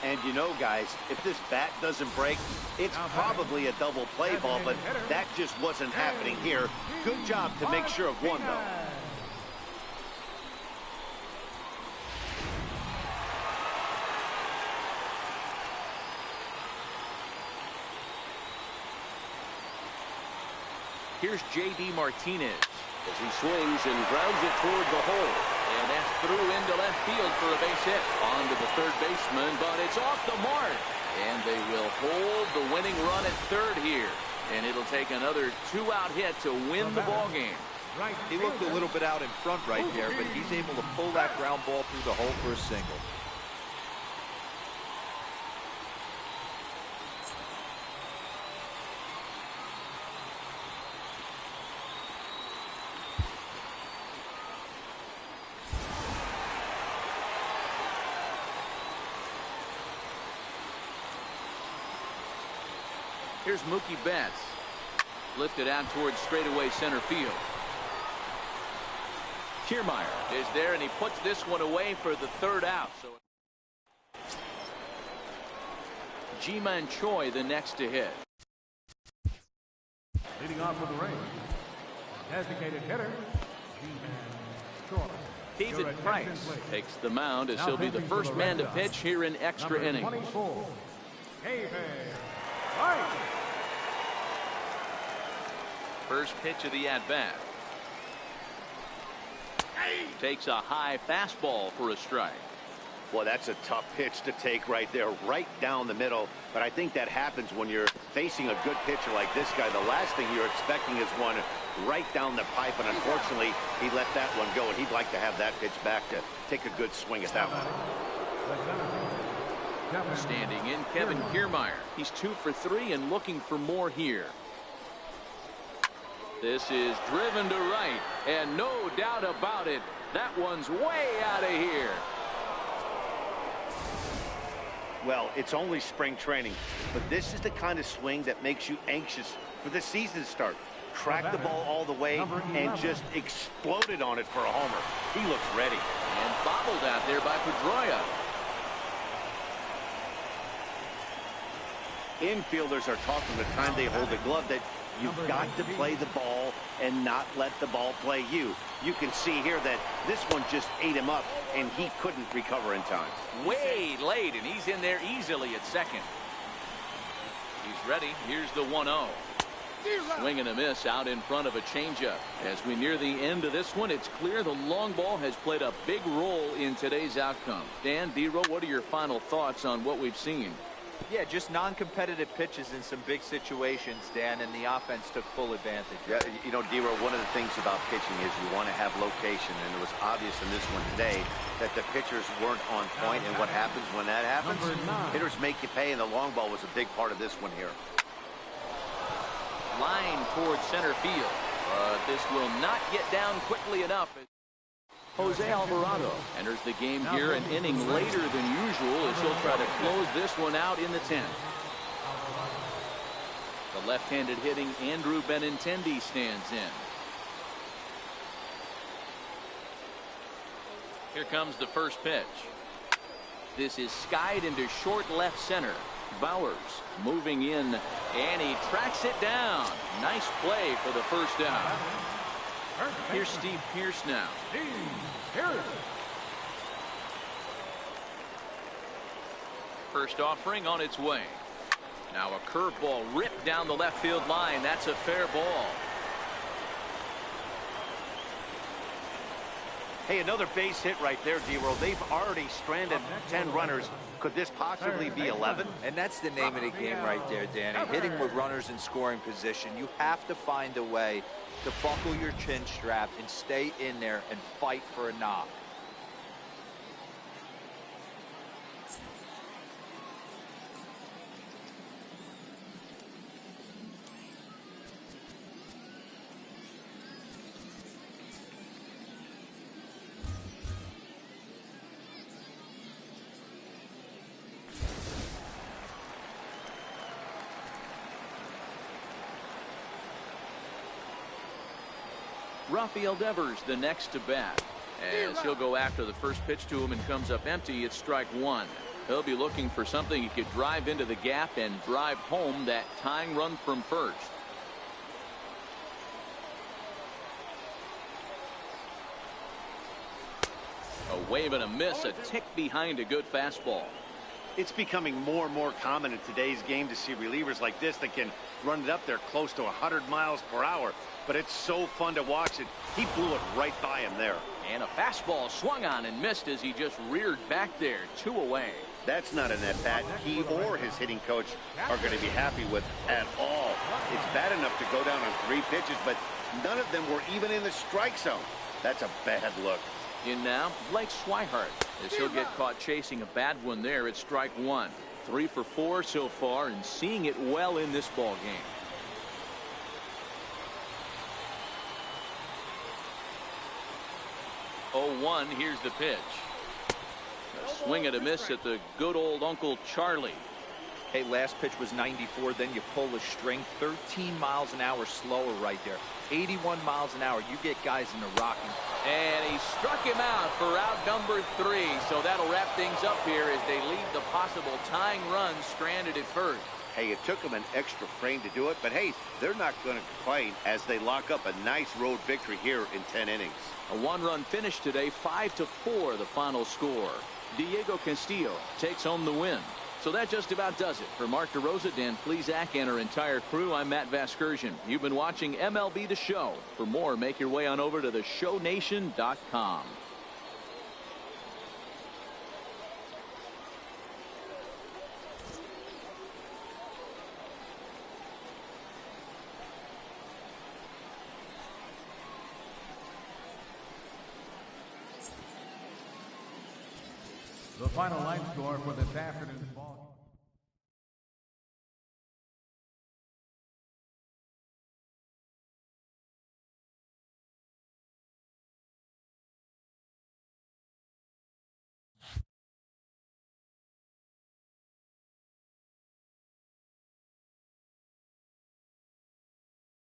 And you know, guys, if this bat doesn't break, it's probably a double play ball, but that just wasn't happening here. Good job to make sure of one, though. Here's J.D. Martinez as he swings and grounds it toward the hole. And that's through into left field for a base hit. On to the third baseman, but it's off the mark. And they will hold the winning run at third here. And it'll take another 2-out hit to win the ball game. He looked a little bit out in front right there, but he's able to pull that ground ball through the hole for a single. Here's Mookie Betts. Lifted out towards straightaway center field. Kiermaier is there, and he puts this one away for the 3rd out. So Ji-Man Choi the next to hit. Leading off with the Rays, designated hitter, Ji-Man Choi. David Price takes the mound as he'll be the first man to pitch here in extra innings. 24, David Price. First pitch of the at-bat. Takes a high fastball for a strike. Well, that's a tough pitch to take right there, right down the middle. But I think that happens when you're facing a good pitcher like this guy. The last thing you're expecting is one right down the pipe, and unfortunately, he let that one go, and he'd like to have that pitch back to take a good swing at that one. Standing in, Kevin Kiermaier. He's 2 for 3 and looking for more here. This is driven to right, and no doubt about it, that one's way out of here. Well, it's only spring training, but this is the kind of swing that makes you anxious for the season to start. Track the ball all the way and just exploded on it for a homer. He looks ready. And bobbled out there by Pedroia. Infielders are taught from the time they hold the glove that you've got to play the ball and not let the ball play you. You can see here that this one just ate him up, and he couldn't recover in time. Way late, and he's in there easily at second. He's ready. Here's the 1-0. Swing and a miss out in front of a changeup. As we near the end of this one, it's clear the long ball has played a big role in today's outcome. Dan, D-Row, what are your final thoughts on what we've seen? Yeah, just non-competitive pitches in some big situations, Dan, and the offense took full advantage. Yeah, you know, D-Row, one of the things about pitching is you want to have location, and it was obvious in this one today that the pitchers weren't on point, and what happens when that happens? Hitters make you pay, and the long ball was a big part of this one here. Line towards center field, but this will not get down quickly enough. Jose Alvarado enters the game here an inning later than usual as he'll try to close this one out in the 10th. The left-handed hitting Andrew Benintendi stands in. Here comes the first pitch. This is skied into short left center. Bowers moving in, and he tracks it down. Nice play for the first down. Here's Steve Pearce now. First offering on its way. Now a curveball ripped down the left field line. That's a fair ball. Hey, another base hit right there, D-Row. They've already stranded 10 runners. Could this possibly be 11? And that's the name of the game right there, Danny. Hitting with runners in scoring position. You have to find a way to buckle your chin strap and stay in there and fight for a knock. Rafael Devers, the next to bat. As he'll go after the first pitch to him and comes up empty, it's strike one. He'll be looking for something he could drive into the gap and drive home that tying run from first. A wave and a miss, a tick behind a good fastball. It's becoming more and more common in today's game to see relievers like this that can run it up there close to 100 miles per hour. But it's so fun to watch it. He blew it right by him there. And a fastball swung on and missed as he just reared back there, 2 away. That's not an at-bat he or his hitting coach are going to be happy with at all. It's bad enough to go down on 3 pitches, but none of them were even in the strike zone. That's a bad look. In now, Blake Swihart, as he'll get caught chasing a bad one there at strike one. 3 for 4 so far and seeing it well in this ball game. 0-1, here's the pitch. A swing and a miss at the good old Uncle Charlie. Hey, last pitch was 94, then you pull the string. 13 miles an hour slower right there. 81 miles an hour. You get guys in the rocking. And he struck him out for out number 3. So that'll wrap things up here as they leave the possible tying run stranded at first. Hey, it took them an extra frame to do it, but hey, they're not going to complain as they lock up a nice road victory here in 10 innings. A 1-run finish today, 5-4 the final score. Diego Castillo takes home the win. So that just about does it. For Mark DeRosa, Dan Plesac, and our entire crew, I'm Matt Vasgersian. You've been watching MLB The Show. For more, make your way on over to theshownation.com. The final line score for this afternoon's